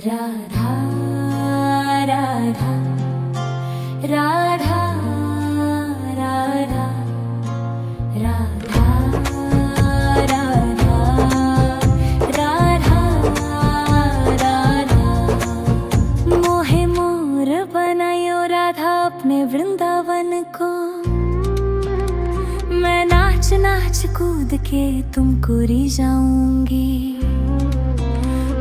राधा राधा राधा राधा राधा राधा राधा राधा मोहे मोर बनायो राधा अपने वृंदावन को। मैं नाच नाच कूद के तुमको रिझाऊंगी।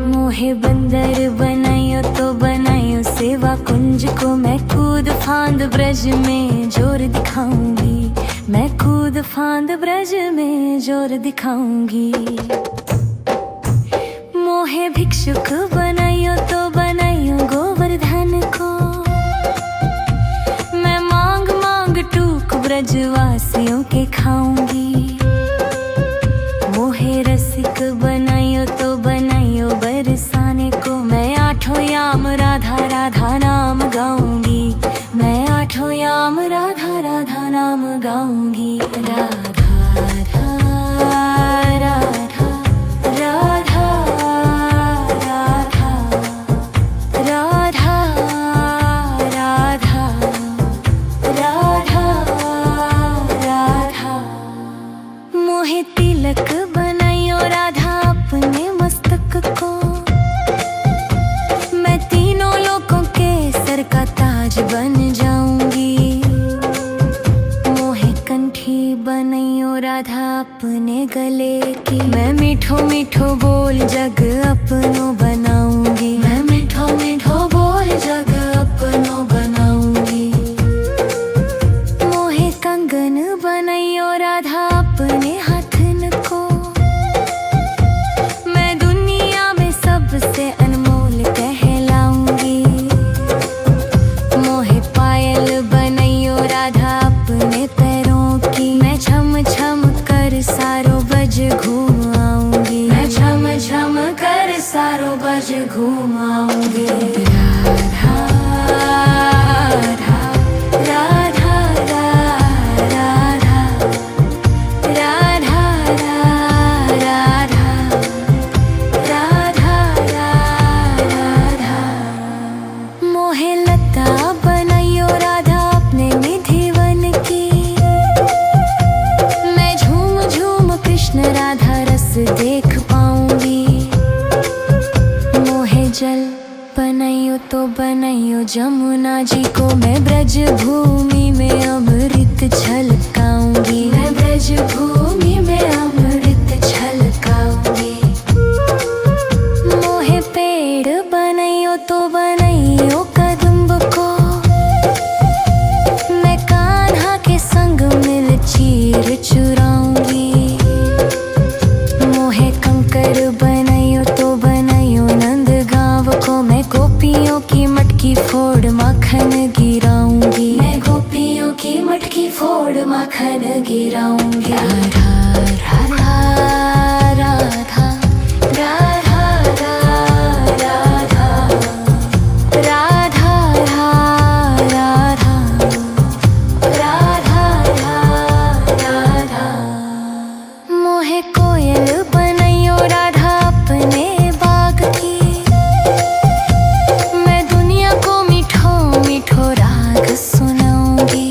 मोहे बंदर बनायो तो बनायो सेवा कुंज को। मैं कूद फांद ब्रज में जोर दिखाऊंगी। मैं कूद फांद ब्रज में जोर दिखाऊंगी। मोहे भिक्षुक बनायो तो बनायो गोवर्धन को। मैं मांग मांग टूक ब्रजवासियों के खाऊंगी। मोहे रसिक बनायो तो बनायो बरसाने को। मैं आठों याम राधा राधा नाम गाऊंगी। मैं आठों याम राधा राधा नाम गाऊंगी। राधा राधा राधा राधा राधा राधा राधा राधा। मोहे तिलक बनायो राधा अपने मस्तक को। मैं तीनों लोगों के सर का ताज बन जाऊंगी। मोहे कंठी बनायो राधा अपने गले की। मैं मीठो मीठो बोल जग अपनो बनाऊंगी। मैं मीठो मीठो बोल जग अपनो बनाऊंगी। मोहे कंगन बनायो राधा अपने हाथन को। मैं दुनिया में सबसे अनमोल कहलाऊंगी। मोहे पायल बनायो राधा अपने पैरों की। मैं छम छम कर सारो बज घूम आऊंगी। मैं छम छम कर सारो बज घूम आऊंगी। राधा राधा राधा राधा राधा राधा राधा राधा। मोहे लता बनायो राधा अपने निधिवन की। मैं झूम झूम कृष्ण राधा रस देख पाऊंगी। मोहे जल बनायो तो बनायो जमुना जी को। मैं ब्रज भूमि में अमृत छलकाऊंगी। मैं ब्रज भूमि में अमृत छलकाऊंगी। मोहे पेड़ बनायो तो बनायो कदम्ब को। मैं कान्हा के संग मिल चीर चुराऊंगी। मोहे कंकर बनायो तो बनायो नंद गांव को। मैं गोपियों की मटकी फोड़ माखन गिराऊंगी। मैं गोपियों की मटकी फोड़ माखन गिराऊंगी। राधा राधा राधा राधा राधा राधा राधा राधा राधा। मोहे कोयल बनायो राधा अपने बाग की। मैं दुनिया को मीठो मीठो राग सुनाऊंगी।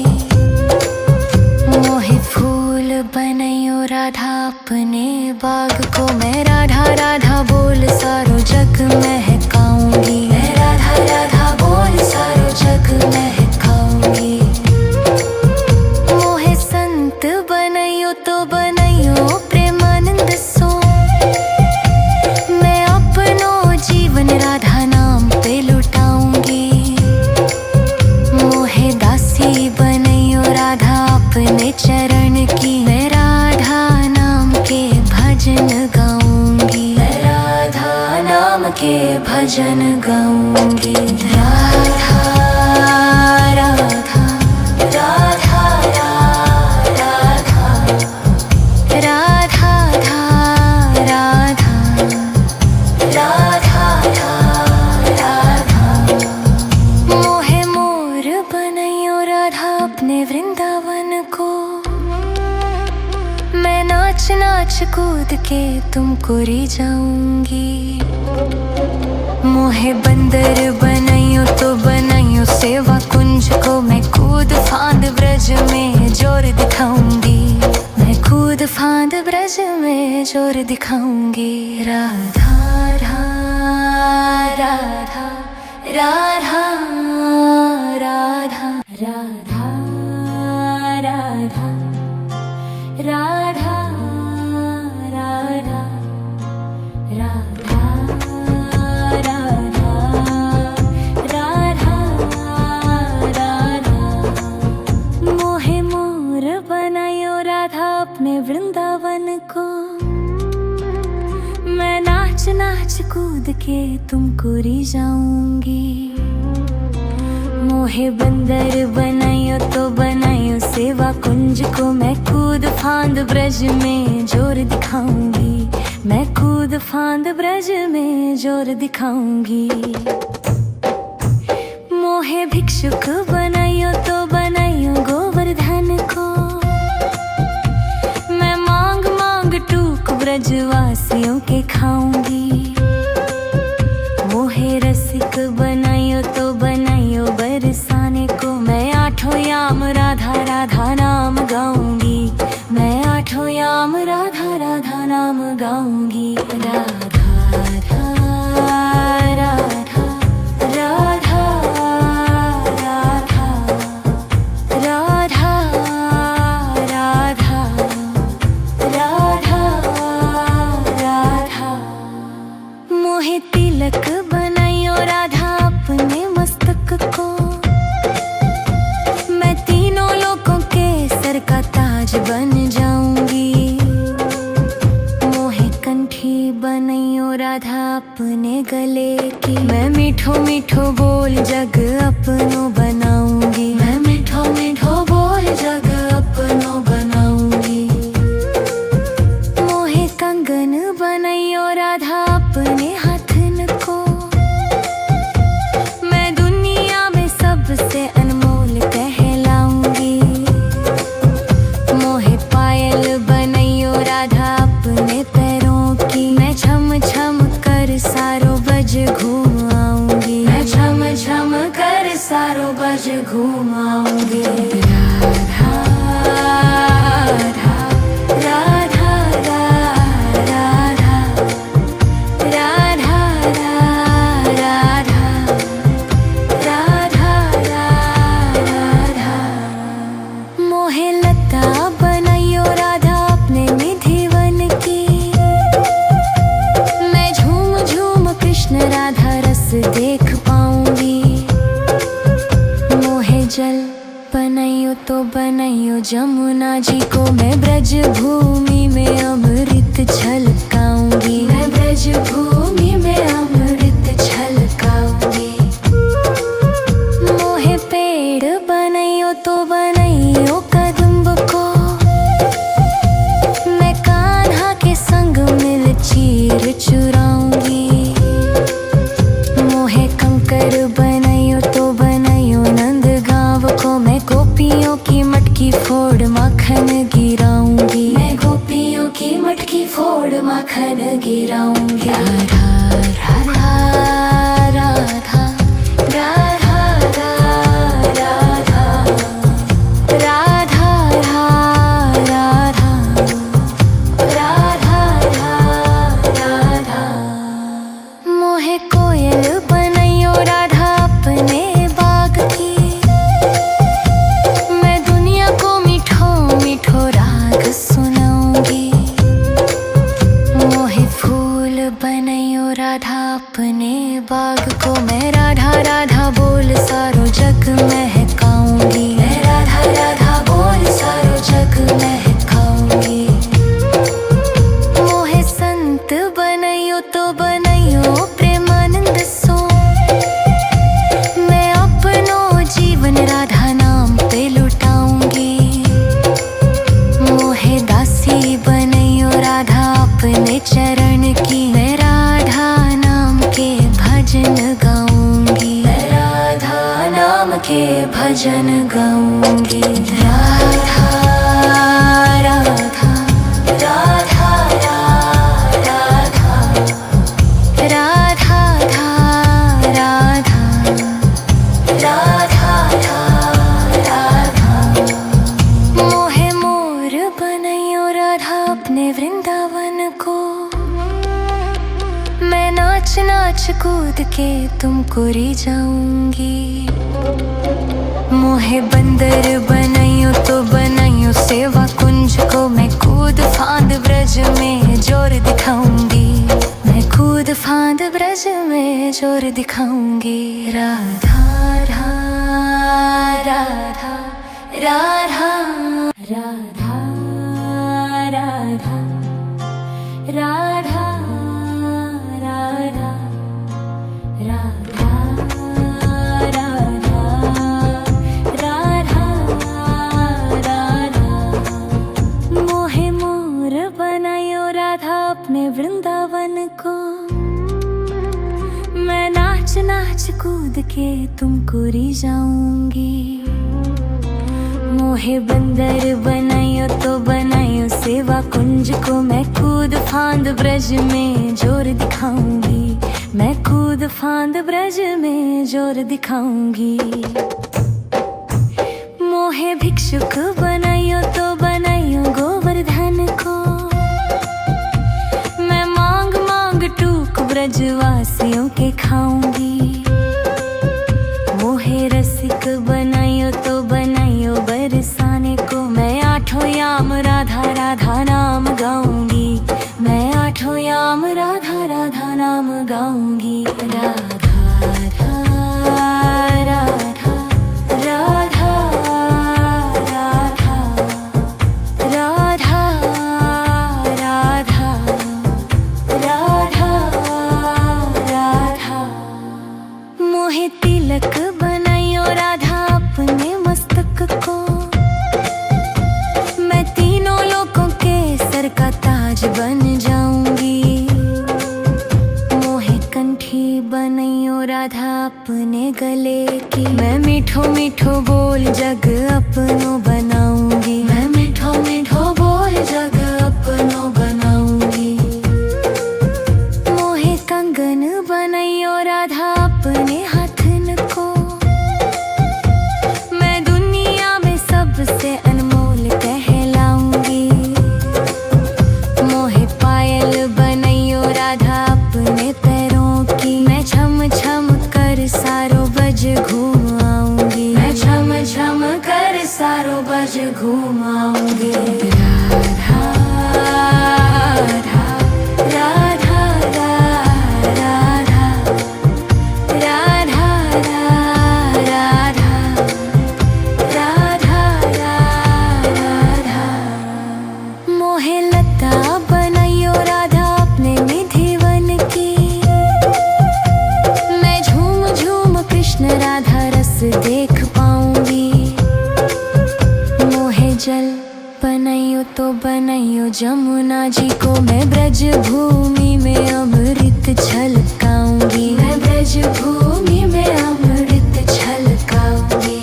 मोहे फूल बनायो राधा अपने बाग को। मैं राधा राधा बोल सारो जग महकाऊंगी। मैं राधा राधा बोल सारो जग महकाऊंगी। मोहे संत बनायो तो बनायो प्रेमानंद सो। मैं अपनो जीवन राधा नाम पे लुटाऊंगी। मोहे दासी बनायो राधा अपने चरण की। मैं राधा नाम के भजन गाऊंगी। मैं राधा नाम के भजन गाऊंगी। राधा राधा राधा राधा राधा राधा राधा। मोहे मोर बनायो राधा अपने वृंदावन को। मैं नाच नाच कूद के तुमको री जाऊंगी। मोहे बंदर बनाइयो तो बनाइयो सेवा कुंज को, मैं कूद फांद ब्रज में जोर दिखाऊंगी। मैं कूद फांद ब्रज में जोर दिखाऊंगी। राधा राधा राधा राधा राधा राधा राधा राधा राधा राधा राधा राधा। मोहे मोर बनायो राधा अपने वृंदावन को, मैं नाच नाच कूद के तुमको री जाऊंगी। मोहे बंदर बनायो तो बनायो सेवा कुंज को, मैं कूद फांद ब्रज में जोर दिखाऊंगी। मैं कूद फांद ब्रज में जोर दिखाऊंगी। मोहे भिक्षुक बनायो तो बनायो गोवर्धन को, मैं मांग मांग टूक ब्रजवासियों के खाऊंगी। मोहे रसिक बनायो तो बनायो बरसाने को, मैं आठों याम राधा राधा नाम गाऊंगी। मैं आठों याम राधा राधा नाम गाऊंगी। राधा राधा राधा राधा राधा राधा राधा राधा राधा। मोहे तिलक बनायो राधा अपने मस्तक को, मैं तीनों लोगों के सर का ताज बन जाऊंगी। मोहे कंठी बनायो राधा अपने गले की, मैं मीठो मीठो बोल जग अपनो बनाऊंगी। मैं मीठो मीठो बोल जग अपनो बनाऊंगी। मोहे कंगन बनायो राधा अपने हाथन को, मैं दुनिया में सबसे अनमोल कहलाऊंगी। मोहे पायल बनायो राधा अपने पैरों की, मैं छम छम कर सारो बज घूम आऊंगी। मैं छम छम कर सारो बज घूम आऊंगी। राधा राधा राधा राधा राधा राधा राधा राधा। मोहे लता बनायो राधा अपने निधि वन की, मैं झूम झूम कृष्ण राधा रस देख पाऊंगी। मोहे जल बनायो तो बनायो जमुना जी को, मैं ब्रज भूमि में अमृत छलकाऊंगी। मैं ब्रज भूमि में अमृत छलकाऊंगी। मोहे पेड़ बनायो तो बनायो कदम्ब को, मैं कान्हा के संग मिल चीर चुराऊंगी। मोहे कंकर बनायो तो बनायो नंद गांव को, मैं गोपियों की मटकी फोड़ माखन गिराऊंगी। मैं गोपियों की मटकी फोड़ माखन गिराऊंगी। राधा राधा राधा राधा राधा राधा राधा राधा राधा। मोहे कोयल बनायो राधा अपने बाग की, मैं दुनिया को मीठो मीठो राग सुनाऊंगी। मोहे फूल बनायो राधा अपने बाग को, मैं राधा राधा बोल सारो जग महकाऊंगी। मैं राधा राधा बोल सारो जग महकाऊंगी। मोहे संत बनायो तो बनायो प्रेमानंद सो, मैं अपनो जीवन राधा नाम पे लुटाऊंगी। मोहे दासी बनायो राधा अपने चरण की, मैं राधा नाम के भजन गाऊंगी। मैं राधा नाम के भजन गाऊंगी। राधा राधा राधा कूद के तुमको री जाऊंगी। मोहे बंदर बनाइयो तो बनाइयो सेवा कुंज को, मैं कूद फांद ब्रज में जोर दिखाऊंगी। मैं कूद फांद ब्रज में जोर दिखाऊंगी। राधा राधा राधा राधा राधा राधा राधा राधा राधा राधा राधा। मोहे मोर बनायो राधा अपने वृंदावन को, मैं नाच नाच कूद के तुमको री जाऊंगी। मोहे बंदर बनायो तो बनायो सेवा कुंज को, मैं कूद फांद ब्रज में जोर दिखाऊंगी। मैं कूद फांद ब्रज में जोर दिखाऊंगी। मोहे भिक्षुक बनायो तो बनायो गोवर्धन को, मैं मांग मांग टूक ब्रजवासियों के खाऊंगी। मोहे रसिक बनायो तो बनायो बरसाने को, मैं आठों याम राधा राधा नाम गाऊंगी। मैं आठों याम राधा राधा नाम गाऊंगी। राधा राधा राधा राधा राधा राधा राधा राधा। मोहे तिलक बनायो राधा अपने मस्तक को, मैं तीनों लोगों के सर का ताज बन जाऊंगी। मोहे कंठी बनायो राधा अपने गले की, मैं मीठो मीठो बोल जग अपनो बनाऊंगी। मैं मीठो मीठो बोल जग अपनो बनाऊंगी। मोहे कंगन बनायो राधा अपने हाथन को, मैं दुनिया में सबसे अनमोल कहलाऊंगी। मोहे पायल बनायो राधा अपने पैरों की, मैं छम छम कर सारो बज घूम आऊंगी। मैं छम छम कर सारो बज घूम आऊंगी। राधा राधा राधा राधा राधा राधा राधा। मोहे लता बनायो राधा अपने निधि वन की, मैं झूम झूम कृष्ण राधा रस देख पाऊंगी। मोहे जल बनायो तो बनायो जमुना जी को, मैं ब्रज भूमि में अमृत छलकाऊंगी। मैं ब्रज भूमि में अमृत छलकाऊंगी।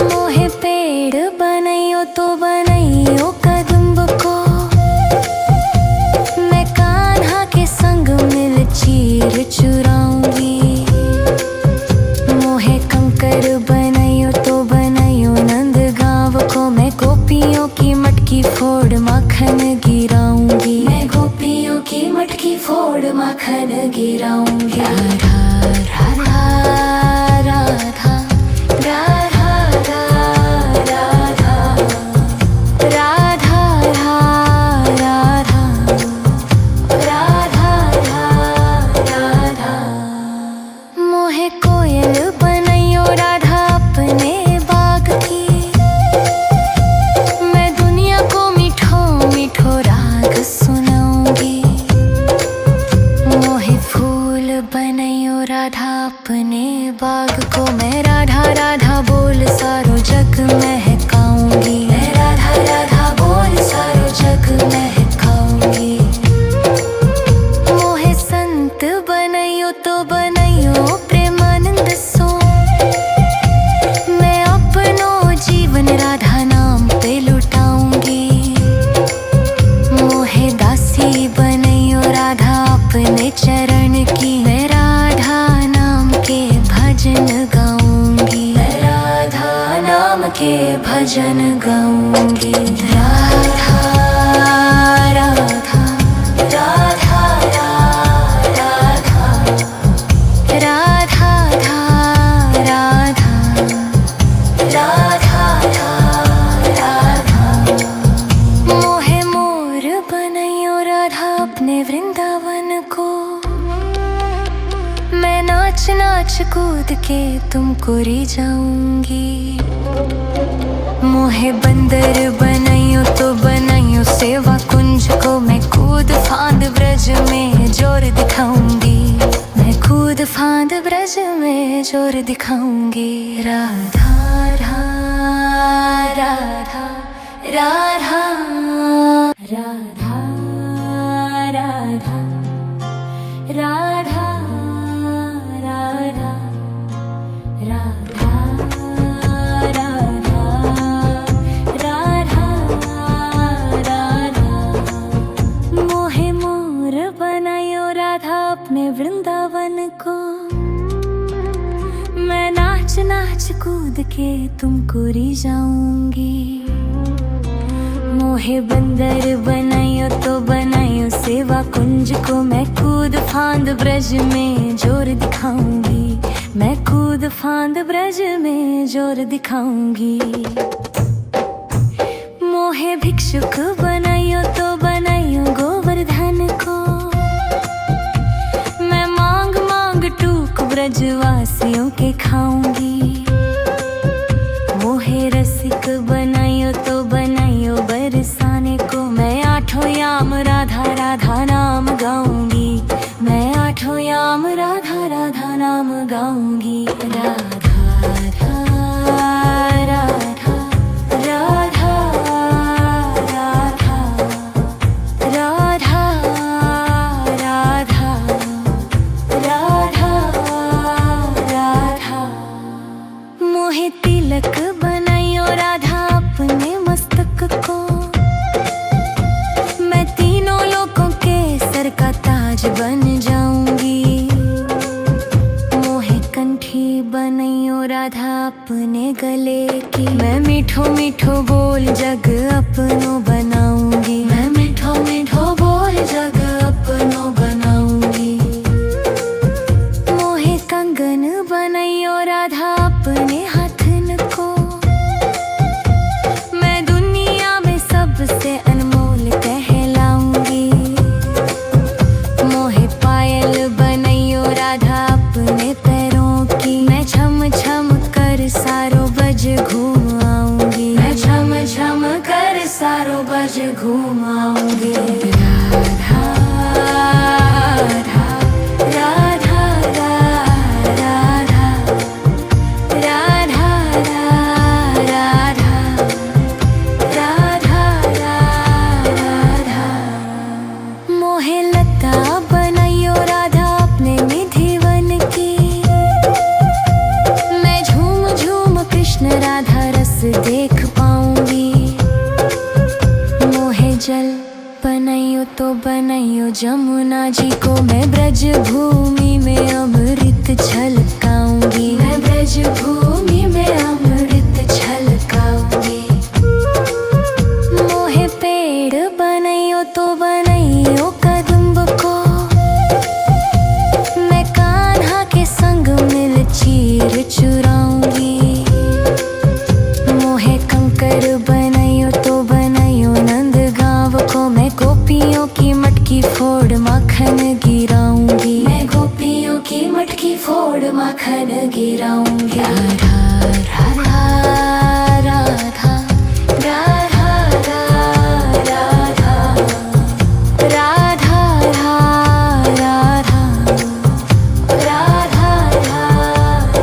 मोहे पेड़ बनायो तो बनायो कदम्ब को, मैं कान्हा के संग मिल चीर चुराऊंगी। मोहे कंकर बनायो तो बनायो नंद गांव को, मैं गोपियों की मटकी फोड़ माखन गिराऊंगी। मैं गोपियों की मटकी फोड़ माखन गिराऊंगी। राधा राधा राधा राधा राधा राधा राधा राधा राधा। मोहे कोयल बनायो राधा अपने बाग की, मैं दुनिया को मीठो मीठो राग सुनाऊंगी। मोहे फूल बनायो राधा अपने बाग को, मैं राधा राधा बोल सारो जग महकाऊंगी। मैं राधा राधा बोल सारो जग महकाऊंगी। मोहे संत बनायो तो बनायो प्रेमानंद सो, मैं अपनो जीवन राधा नाम पे लुटाऊंगी। मोहे दासी बनायो राधा अपने चरण की, मैं राधा नाम के भजन गाऊंगी। मैं राधा नाम के भजन गाऊंगी। राधा राधा राधा राधा नाच नाच कूद के तुमको री जाऊंगी। मोहे बंदर बनाइयो तो बनाइयो सेवा कुंज को, मैं कूद फांद ब्रज में जोर दिखाऊंगी। मैं कूद फांद ब्रज में जोर दिखाऊंगी। राधा राधा राधा राधा राधा राधा राधा राधा राधा राधा राधा। मोहे मोर बनायो राधा अपने वृंदावन को, मैं नाच नाच कूद के तुमको री जाऊंगी। मोहे बंदर बनाइयो तो बनाइयो सेवा कुंज को, मैं कूद फांद ब्रज में जोर दिखाऊंगी। मैं कूद फांद ब्रज में जोर दिखाऊंगी। मोहे भिक्षुक बनाइयो तो बनाइयो गोवर्धन को, मैं मांग मांग टूक ब्रजवासियों के खाऊंगी। मोहे रसिक बनाइयो तो बनाइयो बरसाने को, मैं आठों याम राधा राधा नाम गाऊंगी। मैं आठों याम राधा राधा नाम गाऊंगी। राधा राधा राधा राधा राधा राधा राधा राधा। मोहे तिलक बनाइयो राधा अपने मस्तक को, मैं तीनों लोगों के सर का ताज बन जाऊंगी। मोहे कंठी बनाइयो राधा अपने गले की, मैं मीठो मीठो बोल जग अपनो बनाऊंगी। मैं मीठो मीठो बोल जग अपनो बनाऊंगी। मोहे कंगन बनाइयो राधा अपने हाथन को, मैं दुनिया में सबसे अनमोल कहलाऊंगी। मोहे पायल बनाइयो राधा अपने पैरों की, मैं छम छम कर सारो बज घूम आऊंगी। मैं छम छम कर सारो बज घूम आऊंगी। राधा राधा राधा राधा राधा राधा राधा। मोहे लता बनाइयो राधा अपने निधिवन की, मैं झूम झूम कृष्ण राधा रस देख पाऊंगी। मोहे जल बनाइयो तो बनाइयो जमुना जी को, मैं ब्रज भूमि में अमृत छलकाऊंगी। मैं ब्रज भूमि में अमृत छलकाऊंगी। मोहे पेड़ बनाइयो तो बनाइयो कदम्ब को, मैं कान्हा के संग मिल चीर चुराऊंगी। मोहे कंकर बनाइयो तो बनाइयो नंद गांव को, मैं गोपियों की मटकी फोड़ माखन गिराऊंगी। मैं गोपियों की मटकी फोड़ माखन गिराऊंगी। राधा राधा राधा राधा राधा राधा राधा राधा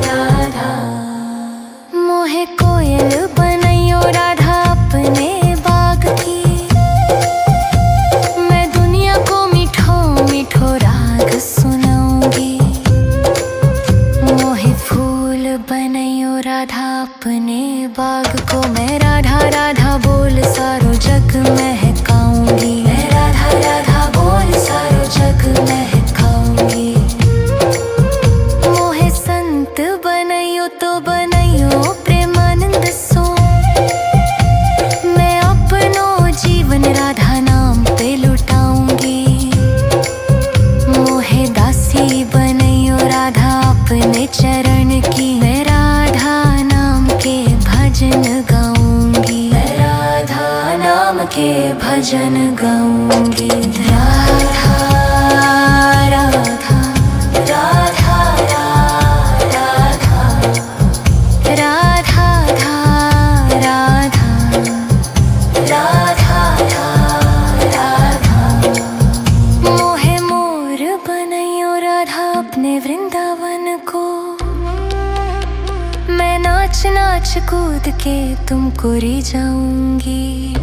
राधा। मोहे कोयल बनाइयो राधा अपने बाग की, मैं दुनिया को मीठो मीठो राग सुनाऊंगी। मोहे फूल बनाइयो राधा अपने बाग को, मैं राधा राधा बोल सारो जग महकाऊंगी। मैं राधा राधा बोल सारो जग महकाऊंगी। मोहे संत बनाइयो तो बनाइयो प्रेमानंद सो, मैं अपनो जीवन राधा नाम पे लुटाऊंगी। मोहे दासी बनाइयो राधा अपने चरण की, मैं राधा नाम के भजन गाऊंगी। मैं राधा नाम के भजन गाऊंगी। राधा राधा राधा राधा वृंदावन को मैं नाच नाच कूद के तुमको री जाऊंगी।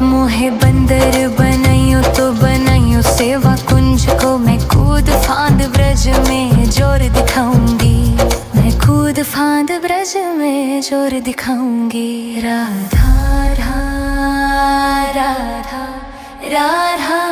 मोहे बंदर बनाइयो तो बनाइयो सेवा कुंज को मैं कूद फांद ब्रज में जोर दिखाऊंगी। मैं कूद फांद ब्रज में जोर दिखाऊंगी। राधा राधा राधा राधा